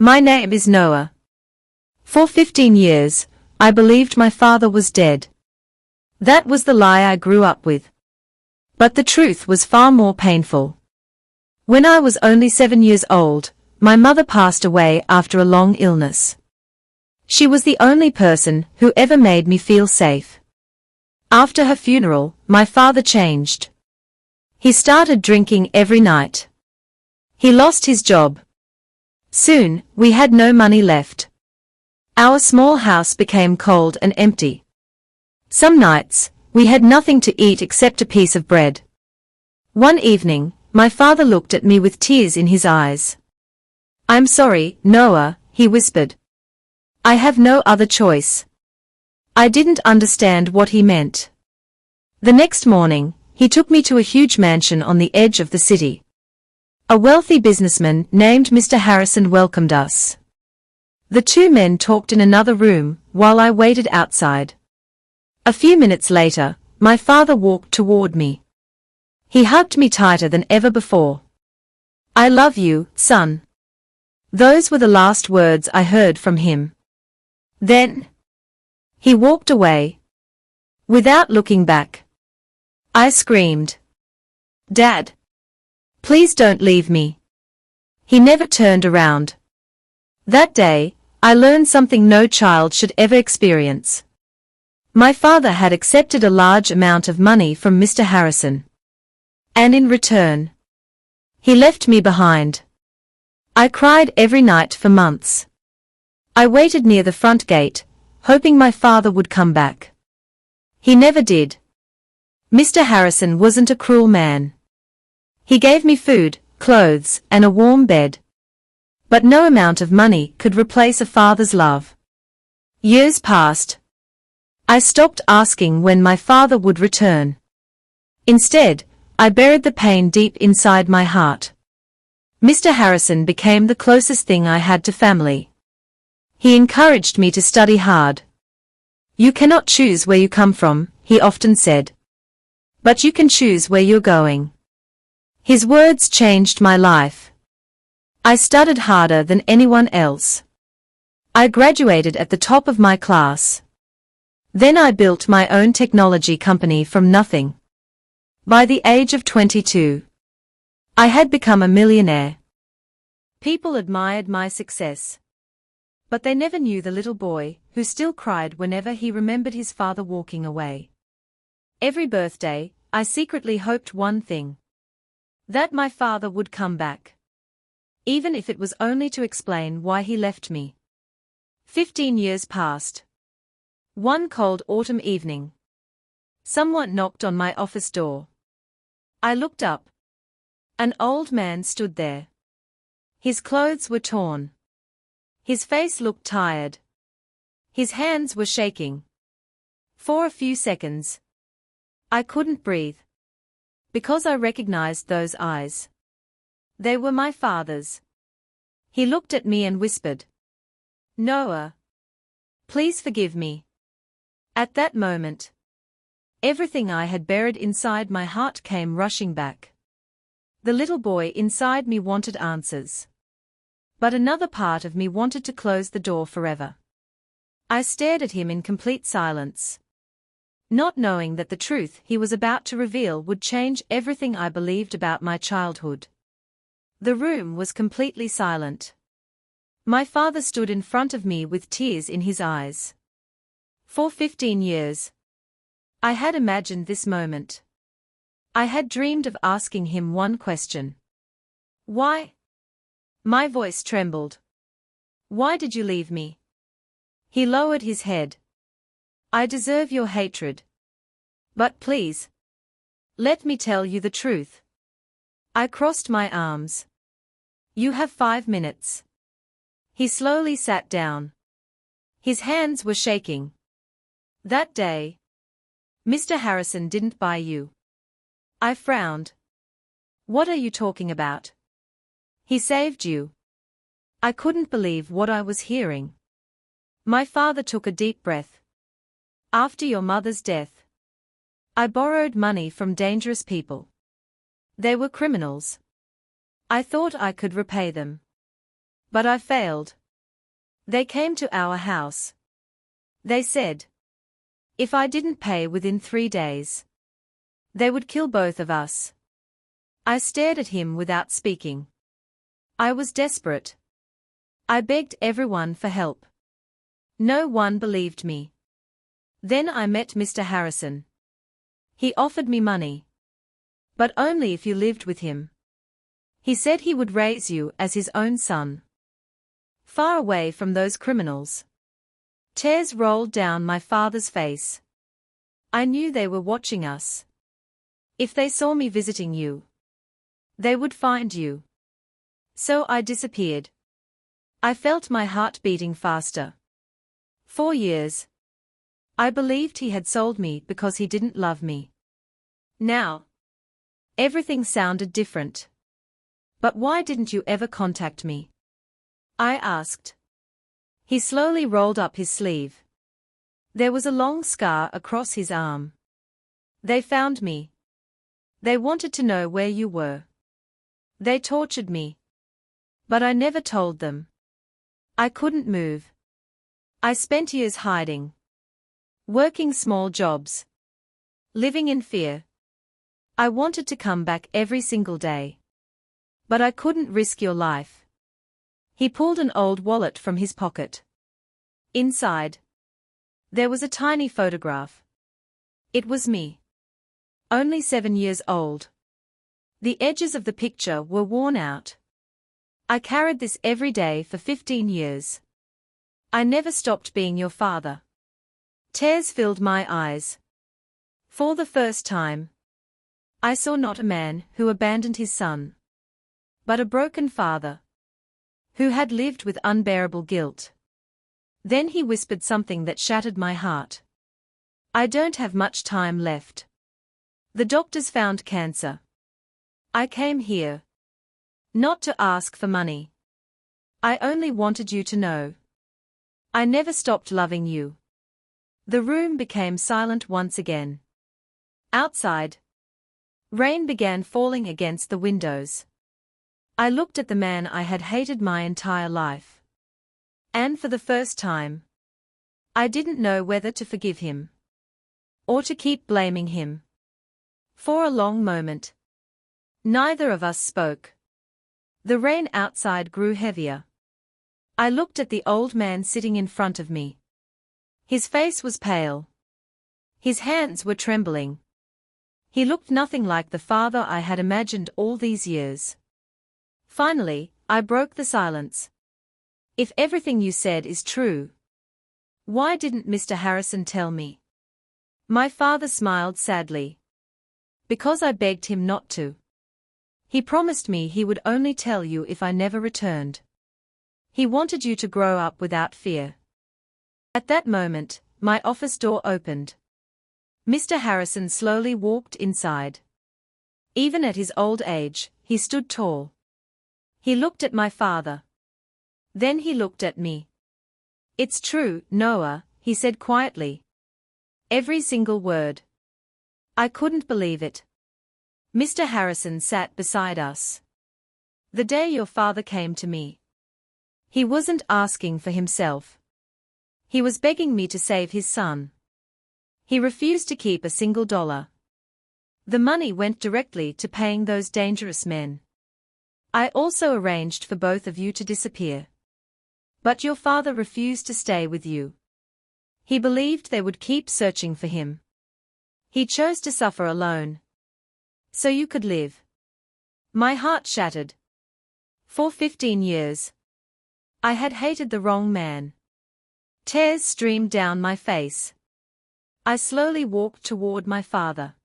My name is Noah. For 15 years, I believed my father was dead. That was the lie I grew up with. But the truth was far more painful. When I was only 7 years old, my mother passed away after a long illness. She was the only person who ever made me feel safe. After her funeral, my father changed. He started drinking every night. He lost his job. Soon, we had no money left. Our small house became cold and empty. Some nights, we had nothing to eat except a piece of bread. One evening, my father looked at me with tears in his eyes. "I'm sorry, Noah," he whispered. "I have no other choice." I didn't understand what he meant. The next morning, he took me to a huge mansion on the edge of the city. A wealthy businessman named Mr. Harrison welcomed us. The two men talked in another room while I waited outside. A few minutes later, my father walked toward me. He hugged me tighter than ever before. "I love you, son." Those were the last words I heard from him. Then, he walked away. Without looking back. I screamed, "Dad! Please don't leave me." He never turned around. That day, I learned something no child should ever experience. My father had accepted a large amount of money from Mr. Harrison. And in return, he left me behind. I cried every night for months. I waited near the front gate, hoping my father would come back. He never did. Mr. Harrison wasn't a cruel man. He gave me food, clothes, and a warm bed. But no amount of money could replace a father's love. Years passed. I stopped asking when my father would return. Instead, I buried the pain deep inside my heart. Mr. Harrison became the closest thing I had to family. He encouraged me to study hard. "You cannot choose where you come from," he often said. "But you can choose where you're going." His words changed my life. I studied harder than anyone else. I graduated at the top of my class. Then I built my own technology company from nothing. By the age of 22, I had become a millionaire. People admired my success. But they never knew the little boy who still cried whenever he remembered his father walking away. Every birthday, I secretly hoped one thing: that my father would come back. Even if it was only to explain why he left me. 15 years passed. One cold autumn evening, someone knocked on my office door. I looked up. An old man stood there. His clothes were torn. His face looked tired. His hands were shaking. For a few seconds, I couldn't breathe. Because I recognized those eyes. They were my father's. He looked at me and whispered, "Noah, please forgive me." At that moment, everything I had buried inside my heart came rushing back. The little boy inside me wanted answers. But another part of me wanted to close the door forever. I stared at him in complete silence, not knowing that the truth he was about to reveal would change everything I believed about my childhood. The room was completely silent. My father stood in front of me with tears in his eyes. For 15 years, I had imagined this moment. I had dreamed of asking him one question. "Why?" My voice trembled. "Why did you leave me?" He lowered his head. "I deserve your hatred. But please, let me tell you the truth." I crossed my arms. "You have 5 minutes." He slowly sat down. His hands were shaking. "That day, Mr. Harrison didn't buy you." I frowned. "What are you talking about?" "He saved you." I couldn't believe what I was hearing. My father took a deep breath. "After your mother's death, I borrowed money from dangerous people. They were criminals. I thought I could repay them. But I failed. They came to our house. They said, if I didn't pay within 3 days, they would kill both of us. I stared at him without speaking. I was desperate. I begged everyone for help. No one believed me. Then I met Mr. Harrison. He offered me money. But only if you lived with him. He said he would raise you as his own son. Far away from those criminals. Tears rolled down my father's face. I knew they were watching us. If they saw me visiting you, they would find you. So I disappeared. I felt my heart beating faster. 4 years. I believed he had sold me because he didn't love me. Now, everything sounded different. But why didn't you ever contact me? I asked. He slowly rolled up his sleeve. There was a long scar across his arm. They found me. They wanted to know where you were. They tortured me. But I never told them. I couldn't move. I spent years hiding. Working small jobs. Living in fear. I wanted to come back every single day. But I couldn't risk your life. He pulled an old wallet from his pocket. Inside, there was a tiny photograph. It was me. Only 7 years old. The edges of the picture were worn out. I carried this every day for 15 years. I never stopped being your father. Tears filled my eyes. For the first time, I saw not a man who abandoned his son, but a broken father who had lived with unbearable guilt. Then he whispered something that shattered my heart. I don't have much time left. The doctors found cancer. I came here not to ask for money. I only wanted you to know. I never stopped loving you. The room became silent once again. Outside, rain began falling against the windows. I looked at the man I had hated my entire life. And for the first time, I didn't know whether to forgive him or to keep blaming him. For a long moment, neither of us spoke. The rain outside grew heavier. I looked at the old man sitting in front of me. His face was pale. His hands were trembling. He looked nothing like the father I had imagined all these years. Finally, I broke the silence. If everything you said is true, why didn't Mr. Harrison tell me? My father smiled sadly. Because I begged him not to. He promised me he would only tell you if I never returned. He wanted you to grow up without fear. At that moment, my office door opened. Mr. Harrison slowly walked inside. Even at his old age, he stood tall. He looked at my father. Then he looked at me. It's true, Noah, he said quietly. Every single word. I couldn't believe it. Mr. Harrison sat beside us. The day your father came to me, he wasn't asking for himself. He was begging me to save his son. He refused to keep a single dollar. The money went directly to paying those dangerous men. I also arranged for both of you to disappear. But your father refused to stay with you. He believed they would keep searching for him. He chose to suffer alone. So you could live. My heart shattered. For 15 years, I had hated the wrong man. Tears streamed down my face. I slowly walked toward my father.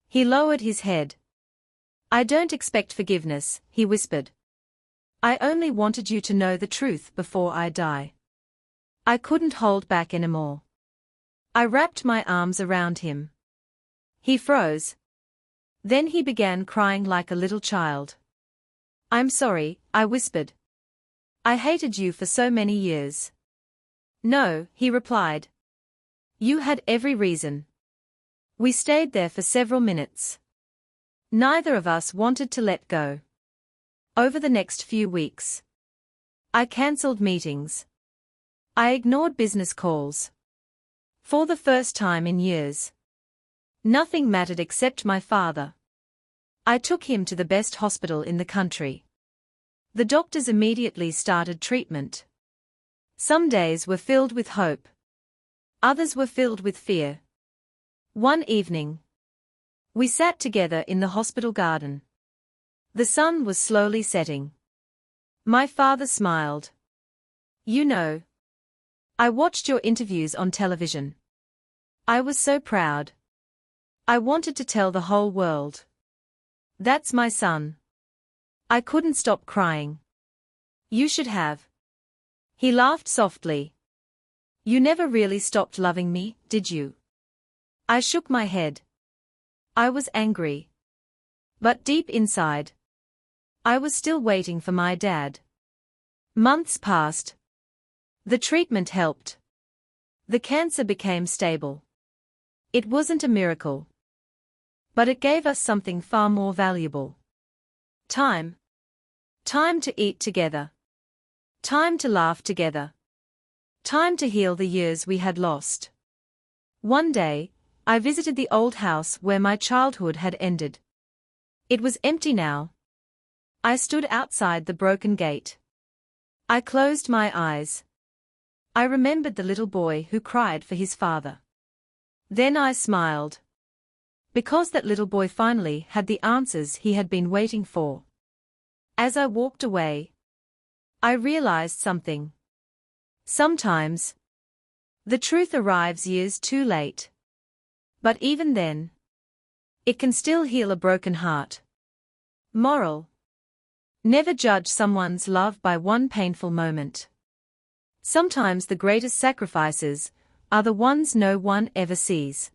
He lowered his head. I don't expect forgiveness, he whispered. I only wanted you to know the truth before I die. I couldn't hold back anymore. I wrapped my arms around him. He froze. Then he began crying like a little child. I'm sorry, I whispered. I hated you for so many years. No, he replied. You had every reason. We stayed there for several minutes. Neither of us wanted to let go. Over the next few weeks, I cancelled meetings. I ignored business calls. For the first time in years. Nothing mattered except my father. I took him to the best hospital in the country. The doctors immediately started treatment. Some days were filled with hope. Others were filled with fear. One evening, we sat together in the hospital garden. The sun was slowly setting. My father smiled. You know, I watched your interviews on television. I was so proud. I wanted to tell the whole world. That's my son. I couldn't stop crying. You should have. He laughed softly. You never really stopped loving me, did you? I shook my head. I was angry. But deep inside, I was still waiting for my dad. Months passed. The treatment helped. The cancer became stable. It wasn't a miracle. But it gave us something far more valuable. Time. Time to eat together. Time to laugh together. Time to heal the years we had lost. One day, I visited the old house where my childhood had ended. It was empty now. I stood outside the broken gate. I closed my eyes. I remembered the little boy who cried for his father. Then I smiled. Because that little boy finally had the answers he had been waiting for. As I walked away, I realized something. Sometimes, the truth arrives years too late. But even then, it can still heal a broken heart. Moral: never judge someone's love by one painful moment. Sometimes the greatest sacrifices are the ones no one ever sees.